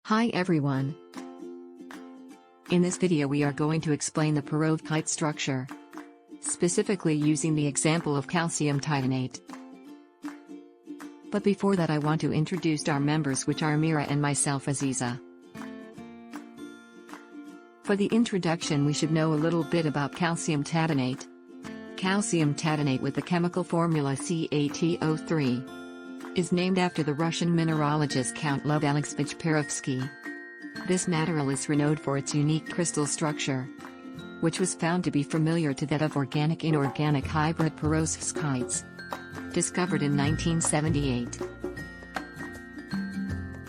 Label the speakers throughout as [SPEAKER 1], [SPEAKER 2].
[SPEAKER 1] Hi everyone. In this video we are going to explain the perovskite structure, specifically using the example of calcium titanate. But before that I want to introduce our members, which are Mira and myself, Aziza. For the introduction we should know a little bit about calcium titanate. Calcium titanate with the chemical formula CaTO3 is named after the Russian mineralogist Count Lev Alexeyevich Perovskite. This material is renowned for its unique crystal structure, which was found to be familiar to that of organic-inorganic hybrid perovskites, discovered in 1978.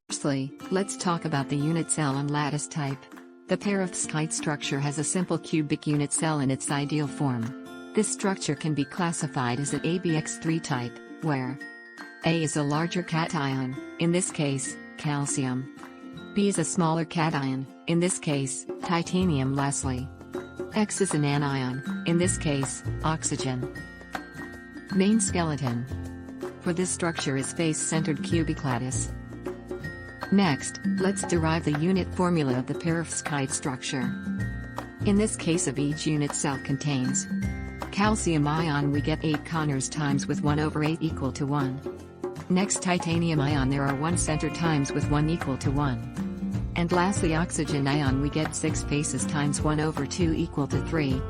[SPEAKER 1] Firstly, let's talk about the unit cell and lattice type. The perovskite structure has a simple cubic unit cell in its ideal form. This structure can be classified as an ABX3 type, where A is a larger cation, in this case, calcium. B is a smaller cation, in this case, titanium. Lastly, X is an anion, in this case, oxygen. Main skeleton for this structure is face-centered cubic lattice. Next, let's derive the unit formula of the perovskite structure. In this case of each unit cell contains calcium ion, we get 8 corners times with 1/8 equal to 1. Next, titanium ion, there are 1 center times with 1 equal to 1. And lastly, oxygen ion, we get 6 faces times 1/2 equal to 3.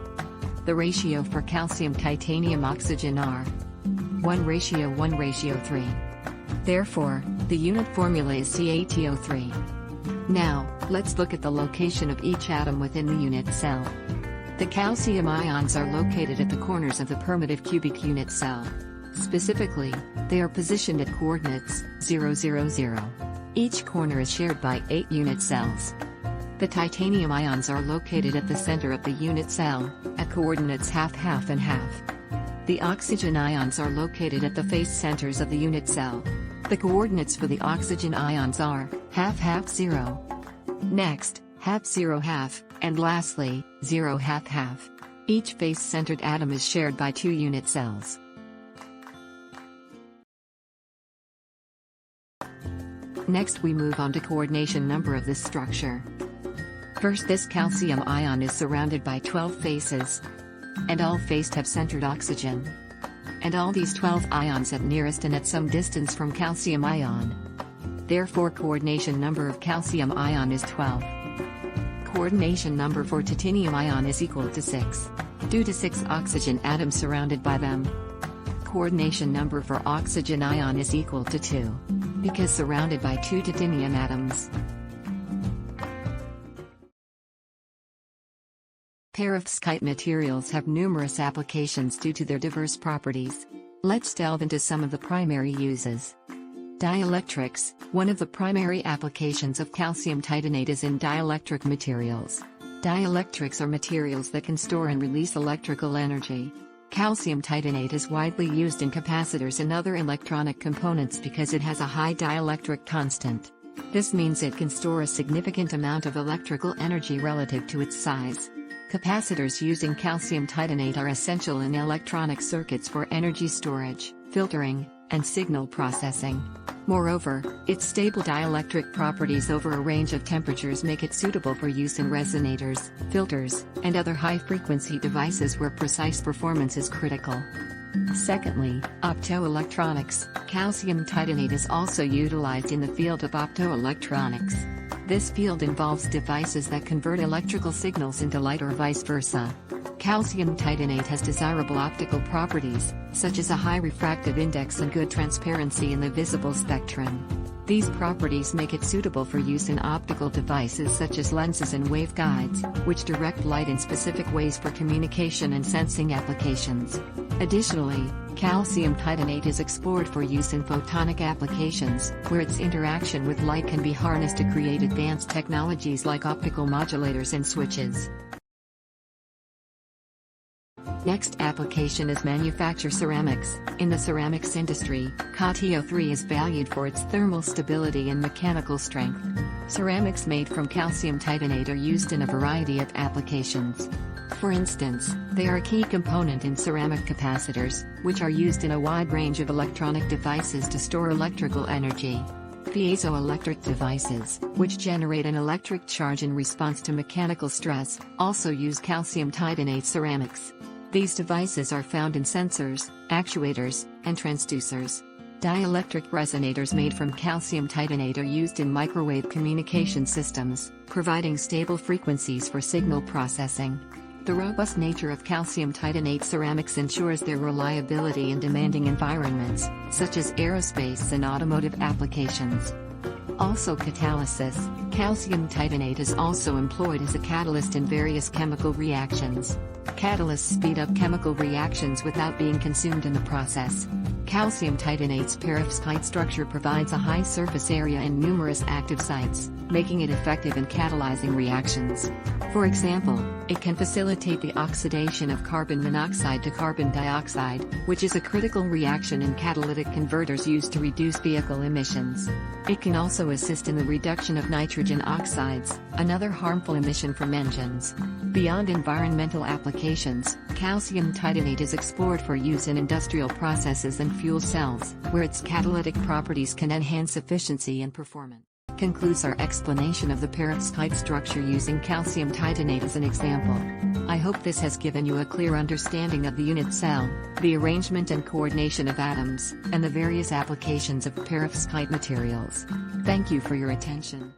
[SPEAKER 1] The ratio for calcium titanium oxygen are 1:1:3. Therefore, the unit formula is CaTO3. Now, let's look at the location of each atom within the unit cell. The calcium ions are located at the corners of the primitive cubic unit cell. Specifically, they are positioned at coordinates 0, 0, 0. Each corner is shared by 8 unit cells. The titanium ions are located at the center of the unit cell, at coordinates 1/2, 1/2, and 1/2. The oxygen ions are located at the face centers of the unit cell. The coordinates for the oxygen ions are 1/2, 1/2, 0. Next, 1/2, 0, 1/2, and lastly, 0, 1/2, 1/2. Each face-centered atom is shared by 2 unit cells. Next we move on to coordination number of this structure. First, this calcium ion is surrounded by 12 faces, and all faces have centered oxygen. And all these 12 ions at nearest and at some distance from calcium ion. Therefore, coordination number of calcium ion is 12. Coordination number for titanium ion is equal to 6, due to 6 oxygen atoms surrounded by them. Coordination number for oxygen ion is equal to 2, because surrounded by 2 titanium atoms. Perovskite materials have numerous applications due to their diverse properties. Let's delve into some of the primary uses. Dielectrics. One of the primary applications of calcium titanate is in dielectric materials. Dielectrics are materials that can store and release electrical energy. Calcium titanate is widely used in capacitors and other electronic components because it has a high dielectric constant. This means it can store a significant amount of electrical energy relative to its size. Capacitors using calcium titanate are essential in electronic circuits for energy storage, filtering, and signal processing. Moreover, its stable dielectric properties over a range of temperatures make it suitable for use in resonators, filters, and other high-frequency devices where precise performance is critical. Secondly, optoelectronics. Calcium titanate is also utilized in the field of optoelectronics. This field involves devices that convert electrical signals into light or vice versa. Calcium titanate has desirable optical properties, such as a high refractive index and good transparency in the visible spectrum. These properties make it suitable for use in optical devices such as lenses and waveguides, which direct light in specific ways for communication and sensing applications. Additionally, calcium titanate is explored for use in photonic applications, where its interaction with light can be harnessed to create advanced technologies like optical modulators and switches. Next application is manufacture ceramics. In the ceramics industry, CaTO3 is valued for its thermal stability and mechanical strength. Ceramics made from calcium titanate are used in a variety of applications. For instance, they are a key component in ceramic capacitors, which are used in a wide range of electronic devices to store electrical energy. Piezoelectric devices, which generate an electric charge in response to mechanical stress, also use calcium titanate ceramics. These devices are found in sensors, actuators, and transducers. Dielectric resonators made from calcium titanate are used in microwave communication systems, providing stable frequencies for signal processing. The robust nature of calcium titanate ceramics ensures their reliability in demanding environments, such as aerospace and automotive applications. Also catalysis, calcium titanate is also employed as a catalyst in various chemical reactions. Catalysts speed up chemical reactions without being consumed in the process. Calcium titanate's perovskite structure provides a high surface area and numerous active sites, making it effective in catalyzing reactions. For example, it can facilitate the oxidation of carbon monoxide to carbon dioxide, which is a critical reaction in catalytic converters used to reduce vehicle emissions. It can also assist in the reduction of nitrogen oxides, another harmful emission from engines. Beyond environmental applications, calcium titanate is explored for use in industrial processes and fuel cells, where its catalytic properties can enhance efficiency and performance. Concludes our explanation of the perovskite structure using calcium titanate as an example. I hope this has given you a clear understanding of the unit cell, the arrangement and coordination of atoms, and the various applications of perovskite materials. Thank you for your attention.